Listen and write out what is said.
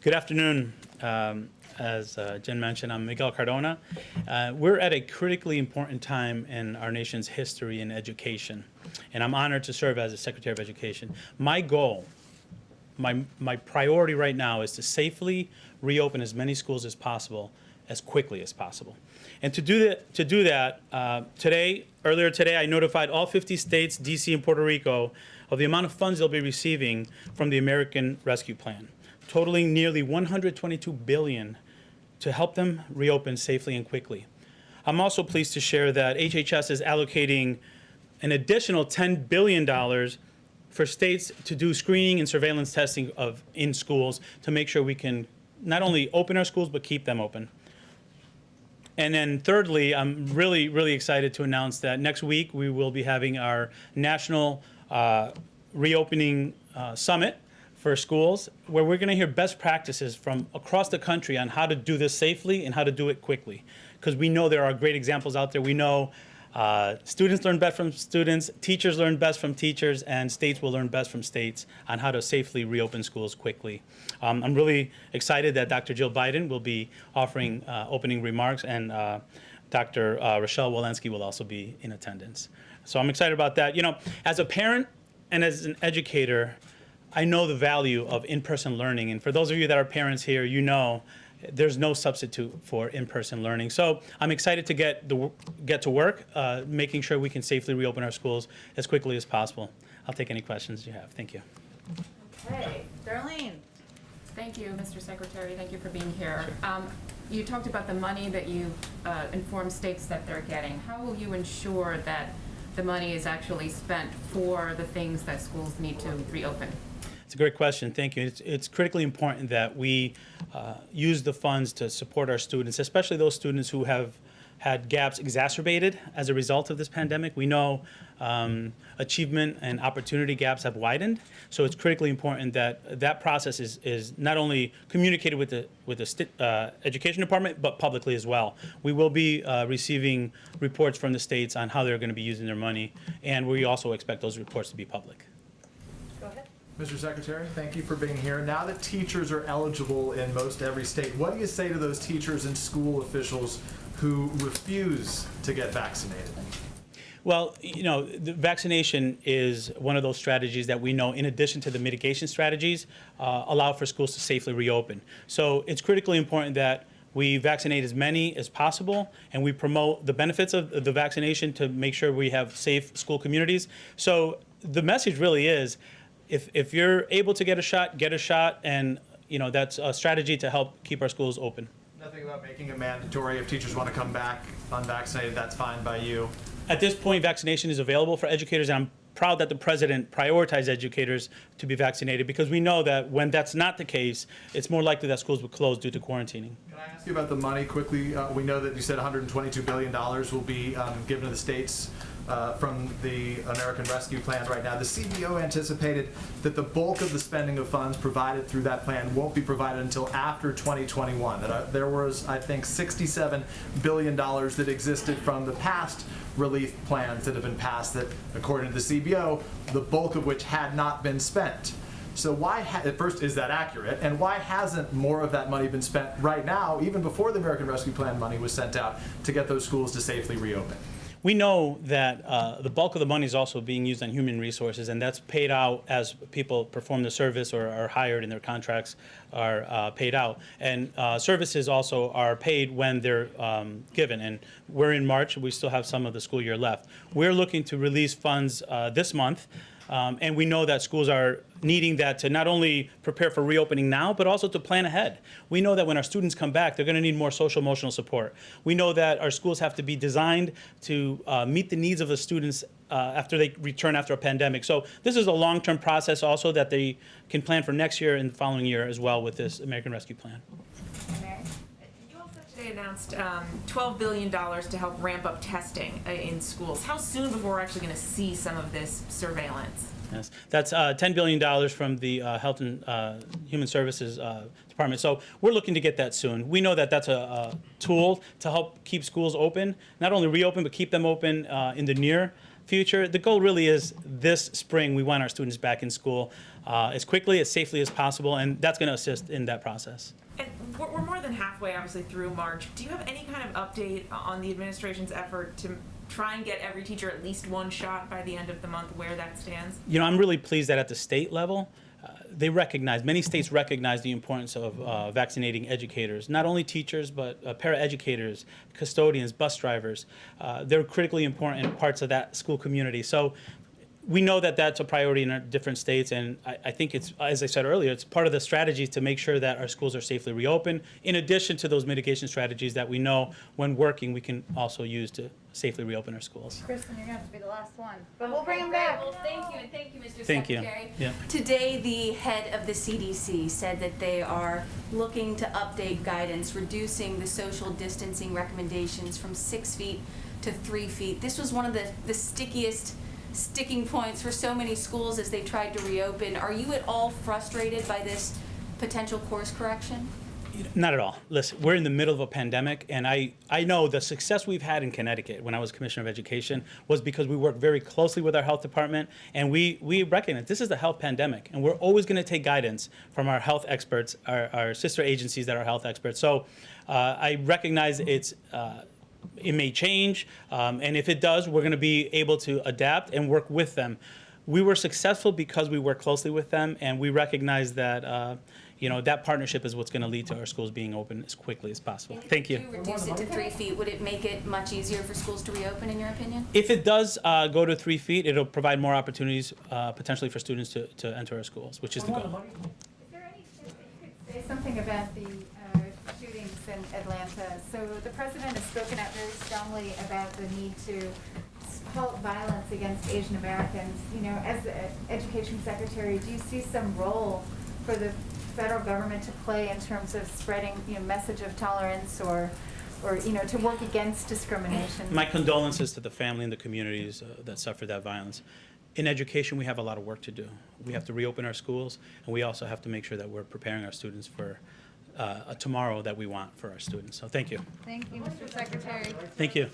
Good afternoon. As Jen mentioned, I'm Miguel Cardona. We're at a critically important time in our nation's history in education, and I'm honored to serve as the Secretary of Education. My goal, my priority right now is to safely reopen as many schools as possible, as quickly as possible. And to do that, earlier today, I notified all 50 states, DC, and Puerto Rico of the amount of funds they'll be receiving from the American Rescue Plan, totaling nearly $122 billion to help them reopen safely and quickly. I'm also pleased to share that HHS is allocating an additional $10 billion for states to do screening and surveillance testing in schools to make sure we can not only open our schools, but keep them open. And then thirdly, I'm really excited to announce that next week we will be having our National Reopening Summit for schools, where we're going to hear best practices from across the country on how to do this safely and how to do it quickly. Because we know there are great examples out there. We know students learn best from students, teachers learn best from teachers, and states will learn best from states on how to safely reopen schools quickly. I'm really excited that Dr. Jill Biden will be offering opening remarks, and Dr. Rochelle Walensky will also be in attendance. So I'm excited about that. You know, as a parent and as an educator, I know the value of in-person learning, and for those of you that are parents here, you know there's no substitute for in-person learning. So I'm excited to get to work, making sure we can safely reopen our schools as quickly as possible. I'll take any questions you have. Thank you. Okay, Darlene. Thank you, Mr. Secretary. Thank you for being here. You talked about the money that you informed states that they're getting. How will you ensure that the money is actually spent for the things that schools need to reopen? It's a great question. Thank you. It's critically important that we use the funds to support our students, especially those students who have had gaps exacerbated as a result of this pandemic. We know achievement and opportunity gaps have widened, so it's critically important that that process is not only communicated with the education department, but publicly as well. We will be receiving reports from the states on how they're going to be using their money, and we also expect those reports to be public. Go ahead. Mr. Secretary, thank you for being here. Now that teachers are eligible in most every state, what do you say to those teachers and school officials who refuse to get vaccinated? Well, you know, the vaccination is one of those strategies that we know, in addition to the mitigation strategies, allow for schools to safely reopen. So it's critically important that we vaccinate as many as possible, and we promote the benefits of the vaccination to make sure we have safe school communities. So the message really is, if you're able to get a shot, and you know that's a strategy to help keep our schools open. Nothing about making it mandatory. If teachers want to come back unvaccinated, that's fine by you. At this point, vaccination is available for educators, and I'm proud that the president prioritized educators to be vaccinated, because we know that when that's not the case, it's more likely that schools will close due to quarantining. Can I ask you about the money quickly? We know that you said $122 billion will be given to the states from the American Rescue Plan right now. The CBO anticipated that the bulk of the spending of funds provided through that plan won't be provided until after 2021. That there was, I think, $67 billion that existed from the past relief plans that have been passed that, according to the CBO, the bulk of which had not been spent. So why, at first, is that accurate? And why hasn't more of that money been spent right now, even before the American Rescue Plan money was sent out, to get those schools to safely reopen? We know that the bulk of the money is also being used on human resources, and that's paid out as people perform the service or are hired and their contracts are paid out. And services also are paid when they're given. And we're in March. We still have some of the school year left. We're looking to release funds this month. And we know that schools are needing that to not only prepare for reopening now, but also to plan ahead. We know that when our students come back, they're going to need more social emotional support. We know that our schools have to be designed to meet the needs of the students after they return after a pandemic. So this is a long-term process also that they can plan for next year and the following year as well with this American Rescue Plan. You also today announced $12 billion to help ramp up testing in schools. How soon before we're actually going to see some of this surveillance? Yes, that's $10 billion from the Health and Human Services Department. So we're looking to get that soon. We know that that's a tool to help keep schools open, not only reopen, but keep them open in the near future. The goal really is this spring we want our students back in school as quickly, as safely as possible, and that's going to assist in that process. And we're more than halfway, obviously, through March. Do you have any kind of update on the administration's effort to try and get every teacher at least one shot by the end of the month, where that stands? You know, I'm really pleased that at the state level, many states recognize the importance of vaccinating educators, not only teachers, but paraeducators, custodians, bus drivers. They're critically important parts of that school community. So we know that that's a priority in our different states, and I think it's, as I said earlier, it's part of the strategy to make sure that our schools are safely reopened, in addition to those mitigation strategies that we know, when working, we can also use to safely reopen our schools. Kristen, you're gonna have to be the last one, but we'll bring him back. Well, thank you, and thank you, Mr. Thank you. Secretary. Yeah. Today, the head of the CDC said that they are looking to update guidance, reducing the social distancing recommendations from 6 feet to 3 feet. This was one of the stickiest sticking points for so many schools as they tried to reopen. Are you at all frustrated by this potential course correction? Not at all. Listen, we're in the middle of a pandemic, and I know the success we've had in Connecticut when I was Commissioner of Education was because we worked very closely with our health department, and we recognize this is a health pandemic, and we're always going to take guidance from our health experts, our sister agencies that are health experts. So I recognize it may change, and if it does, we're going to be able to adapt and work with them. We were successful because we work closely with them, and we recognize that that partnership is what's going to lead to our schools being open as quickly as possible. Thank you. If you reduce it to 3 feet, would it make it much easier for schools to reopen, in your opinion? If it does go to 3 feet, it'll provide more opportunities potentially for students to enter our schools, which is the goal. Is there any chance that you could say something about the shootings in Atlanta? So the president has spoken out very strongly about the need to halt violence against Asian Americans. You know, as the education secretary, do you see some role for the federal government to play in terms of spreading, message of tolerance or to work against discrimination? My condolences to the family and the communities that suffered that violence. In education, we have a lot of work to do. We have to reopen our schools, and we also have to make sure that we're preparing our students for a tomorrow that we want for our students. So thank you. Thank you, Mr. Secretary. Thank you.